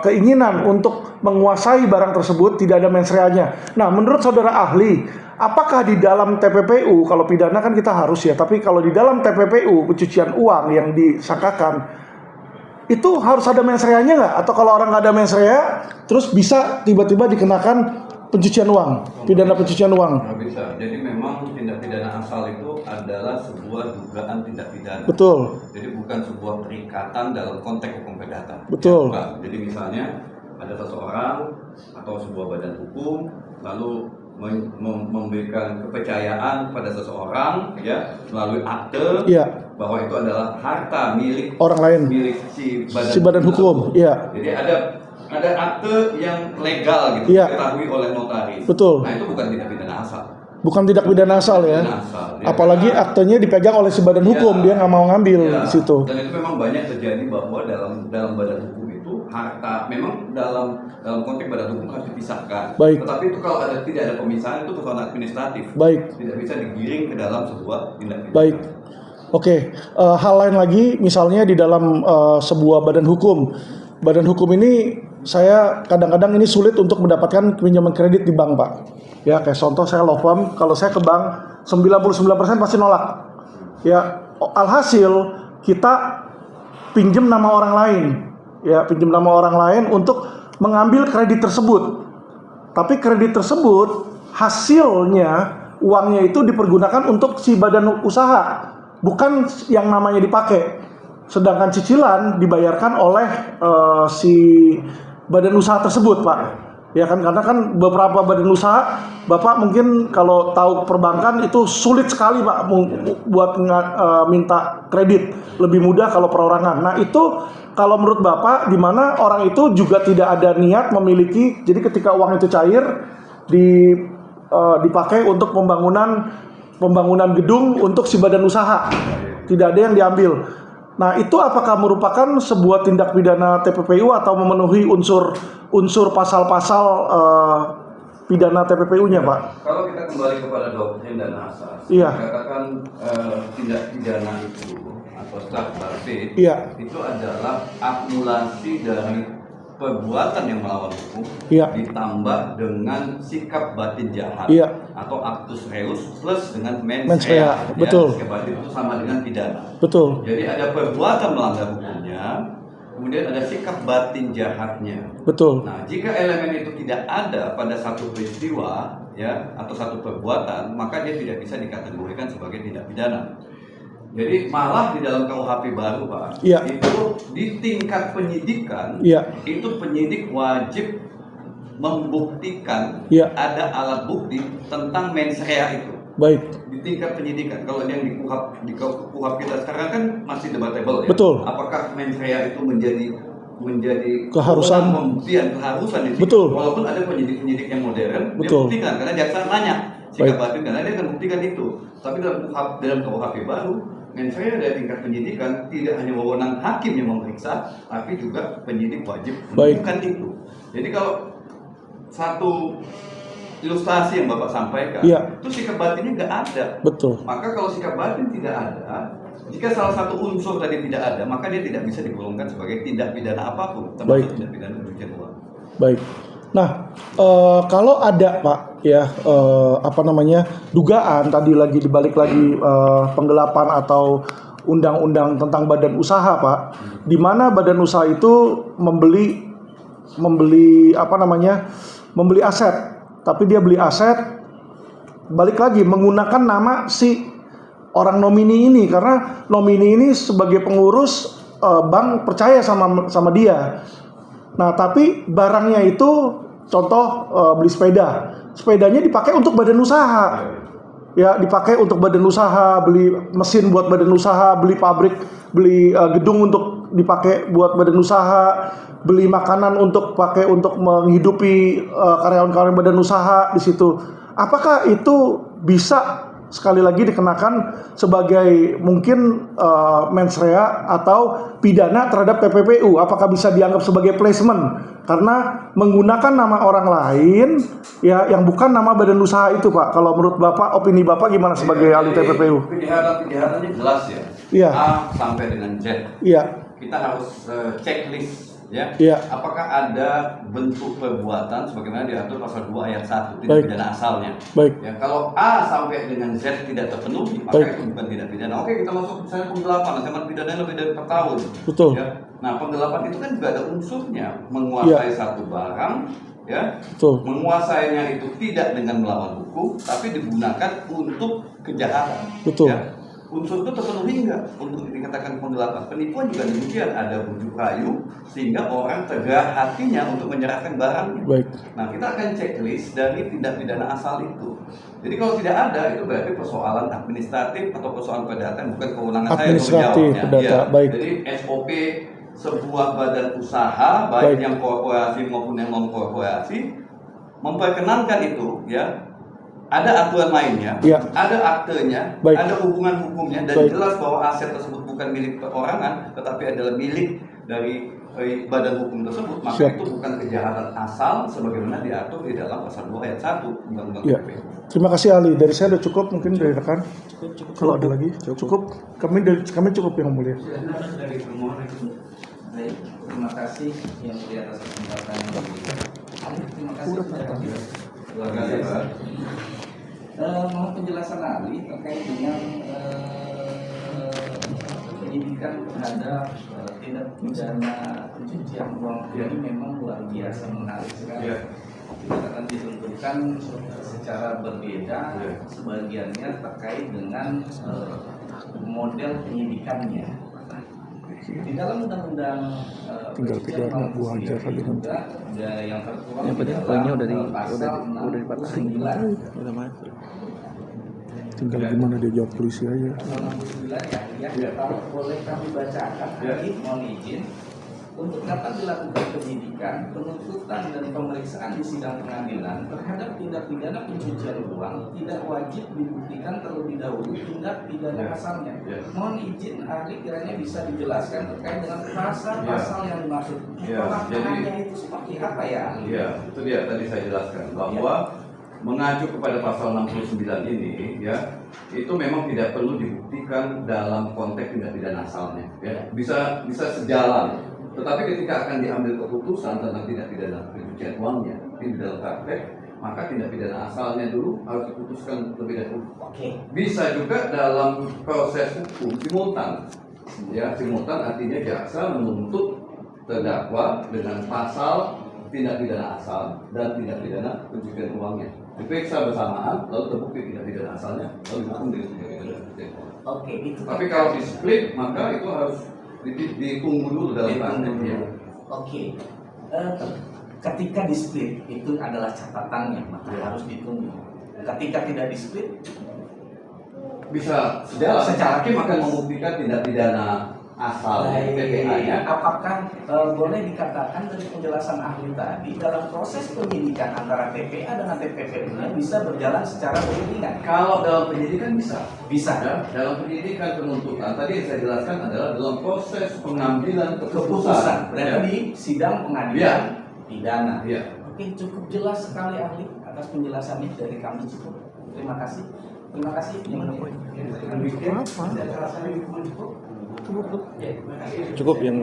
keinginan untuk menguasai barang tersebut tidak ada mens rea-nya. Nah, menurut saudara ahli, apakah di dalam TPPU, kalau pidana kan kita harus ya, tapi kalau di dalam TPPU pencucian uang yang disangkakan itu harus ada mens rea-nya nggak? Atau kalau orang nggak ada mens rea, terus bisa tiba-tiba dikenakan pencucian uang, pidana pencucian uang? Nggak bisa. Jadi memang tindak pidana asal itu adalah sebuah dugaan tindak pidana. Betul. Jadi bukan sebuah perikatan dalam konteks hukum perdata. Betul. Ya, jadi misalnya ada seseorang atau sebuah badan hukum lalu memberikan kepercayaan pada seseorang ya melalui akte bahwa itu adalah harta milik orang lain, milik si badan hukum. Iya. Jadi ada akte yang legal gitu diketahui oleh notaris. Betul. Nah itu bukan tindak pidana asal. Bukan tindak pidana asal ya. Apalagi aktenya dipegang oleh si badan hukum, dia nggak mau ngambil di situ. Dan itu memang banyak terjadi bahwa dalam badan hukum itu harta memang dalam konteks badan hukum harus dipisahkan. Baik. Tetapi itu kalau tidak ada pemisahan itu persoalan administratif. Baik. Tidak bisa digiring ke dalam sebuah tindak pidana. Baik. Oke. Hal lain lagi, misalnya di dalam sebuah badan hukum. Badan hukum ini saya kadang-kadang ini sulit untuk mendapatkan pinjaman kredit di bank, Pak. Ya, kayak contoh saya law firm, kalau saya ke bank 99% pasti nolak. Ya, alhasil kita pinjam nama orang lain. Ya, pinjam nama orang lain untuk mengambil kredit tersebut. Tapi kredit tersebut hasilnya uangnya itu dipergunakan untuk si badan usaha, bukan yang namanya dipakai. Sedangkan cicilan dibayarkan oleh si badan usaha tersebut, Pak. Ya kan, karena kan beberapa badan usaha, Bapak mungkin kalau tahu perbankan itu sulit sekali, Pak, buat minta kredit. Lebih mudah kalau perorangan. Nah, itu kalau menurut Bapak, di mana orang itu juga tidak ada niat memiliki, jadi ketika uang itu cair dipakai untuk pembangunan gedung untuk si badan usaha. Tidak ada yang diambil. Nah, itu apakah merupakan sebuah tindak pidana TPPU atau memenuhi unsur pasal-pasal pidana TPPU-nya, Pak? Kalau kita kembali kepada doktrin dan asas, dikatakan tindak pidana itu atau statuta itu adalah akumulasi dari perbuatan yang melawan hukum ditambah dengan sikap batin jahat atau actus reus plus dengan mens rea. Betul. Sikap batin itu sama dengan pidana. Betul. Jadi ada perbuatan melanggar hukumnya, kemudian ada sikap batin jahatnya. Betul. Nah, jika elemen itu tidak ada pada satu peristiwa ya atau satu perbuatan, maka dia tidak bisa dikategorikan sebagai tindak pidana. Jadi malah di dalam KUHP baru, Pak, itu di tingkat penyidikan, itu penyidik wajib membuktikan ada alat bukti tentang mens rea itu. Baik. Di tingkat penyidikan. Kalau yang di KUHP kita sekarang kan masih debatable ya. Betul. Apakah mens rea itu menjadi keharusan pembuktian keharusan itu. Betul. Walaupun ada penyidik yang modern, dia buktikan karena jaksa nanya sikap batin karena dia akan buktikan itu. Tapi dalam KUHP baru mens rea dari tingkat penyidikan tidak hanya wewenang hakim yang memeriksa, tapi juga penyidik wajib menemukan itu. Jadi kalau satu ilustrasi yang Bapak sampaikan, itu sikap batinnya nggak ada. Betul. Maka kalau sikap batin tidak ada, jika salah satu unsur tadi tidak ada, maka dia tidak bisa digolongkan sebagai tindak pidana apapun, termasuk tindak pidana pencucian uang. Baik. Nah, kalau ada, Pak, dugaan tadi lagi dibalik lagi penggelapan atau undang-undang tentang badan usaha, Pak, di mana badan usaha itu membeli aset, tapi dia beli aset balik lagi menggunakan nama si orang nomini ini, karena nomini ini sebagai pengurus bank percaya sama dia. Nah, tapi barangnya itu contoh beli sepedanya dipakai untuk badan usaha. Ya, dipakai untuk badan usaha, beli mesin buat badan usaha, beli pabrik, beli gedung untuk dipakai buat badan usaha, beli makanan untuk menghidupi karyawan-karyawan badan usaha di situ. Apakah itu bisa sekali lagi dikenakan sebagai mungkin mens rea atau pidana terhadap TPPU? Apakah bisa dianggap sebagai placement karena menggunakan nama orang lain ya yang bukan nama badan usaha itu, Pak? Kalau menurut Bapak, opini Bapak gimana sebagai ahli TPPU? Kejahatannya jelas ya. A sampai dengan Z. Iya. Kita harus checklist ya. Iya. Apakah ada bentuk perbuatan sebagaimana diatur pasal 2 ayat 1 tindak Baik. pidana asalnya? Baik. Ya, kalau A sampai dengan Z tidak terpenuhi, maka Baik. itu bukan tindak pidana. Oke, kita masuk misalnya penggelapan, ancaman pidananya lebih dari 4 tahun. Betul. Ya. Nah, penggelapan itu kan juga ada unsurnya menguasai satu barang, ya. Betul. Menguasainya itu tidak dengan melawan hukum, tapi digunakan untuk kejahatan. Betul. Ya. Unsur itu terpenuhi enggak untuk dikatakan penggelapan? Penipuan juga demikian, ada bujuk rayu sehingga orang tergerak hatinya untuk menyerahkan barangnya. Baik. Nah, kita akan checklist dari tindak pidana asal itu. Jadi kalau tidak ada, itu berarti persoalan administratif atau persoalan perdata, bukan kewenangan saya untuk Administratif, menjawabnya. perdata, Ya. baik. Jadi SOP sebuah badan usaha, baik Baik. yang korporasi maupun yang non korporasi, memperkenankan itu, ya. Ada aturan mainnya, Ya. ada aktenya, Baik. ada hubungan hukumnya, dan Baik. jelas bahwa aset tersebut bukan milik perorangan, tetapi adalah milik dari badan hukum tersebut, maka Siap. itu bukan kejahatan asal sebagaimana diatur di dalam pasal 2 ayat 1 Undang-Undang Ya. PPU. Terima kasih Ali. Dari saya udah cukup, mungkin dari rekan. Kalau ada lagi, cukup. Kami cukup yang mulia. Dari permohonan itu. Baik, terima kasih yang mulia atas kesempatan yang diberikan. Terima kasih sudah hadir. Terima kasih, Pak. Mohon penjelasan ahli terkait dengan penyidikan terhadap tindak pidana pencucian uang ini memang luar biasa menarik sekali. Ya. Kita akan ditentukan secara berbeda, Ya. sebagiannya terkait dengan model penyidikannya. Di dalam undang-undang Tinggal pencucian pidana uang gua aja sendiri kali juga ada yang tertuang Yang penting di dalam, poinnya udah pasal dipatahin. 69. Udah masuk. Tinggal gimana dia jawab polisi aja. 69 ya, kalau boleh kami bacakan, lagi mohon izin. Untuk dapat dilakukan penyidikan, penuntutan dan pemeriksaan di sidang pengadilan terhadap tindak pidana pencucian uang tidak wajib dibuktikan terlebih dahulu tindak pidana asalnya. Mohon izin ahli kiranya bisa dijelaskan terkait dengan pasal-pasal yang dimaksud. Pelaksananya itu seperti apa ya ahli? Iya, itu dia tadi saya jelaskan bahwa mengacu kepada pasal 69 ini, ya, itu memang tidak perlu dibuktikan dalam konteks tindak pidana asalnya, ya. Bisa sejalan. Tetapi ketika akan diambil keputusan tentang tindak pidana pencucian uangnya di dalam praktek, maka tindak pidana asalnya dulu harus diputuskan lebih dahulu. Oke. Bisa juga dalam proses hukum simultan. Ya, simultan artinya jaksa menuntut terdakwa dengan pasal tindak pidana asal dan tindak pidana pencucian uangnya. Diperiksa bersamaan, lalu terbukti tindak pidana asalnya, lalu dihukum dengan tindak pidana pencucian uang. Oke, itu. Tapi kalau di split, maka itu harus ditunggu dulu dalam prakteknya. Oke. Ketika di split itu adalah catatannya, maka harus ditunggu. Ketika tidak di split, Bisa sejalan. Secara- Hakim akan membuktikan tindak pidana asal PPA-nya. apakah boleh dikatakan dari penjelasan ahli tadi dalam proses penyidikan antara TPA dengan TPPU-nya bisa berjalan secara beriringan? Kalau dalam penyidikan bisa. Bisa. Ya, dalam penyidikan penuntutan tadi yang saya jelaskan adalah dalam proses pengambilan Keputusan berarti Ya. di sidang pengadilan pidana. Iya. Oke, cukup jelas sekali ahli atas penjelasannya dari kami cukup. Terima kasih. Terima kasih. Apa? Cukup yang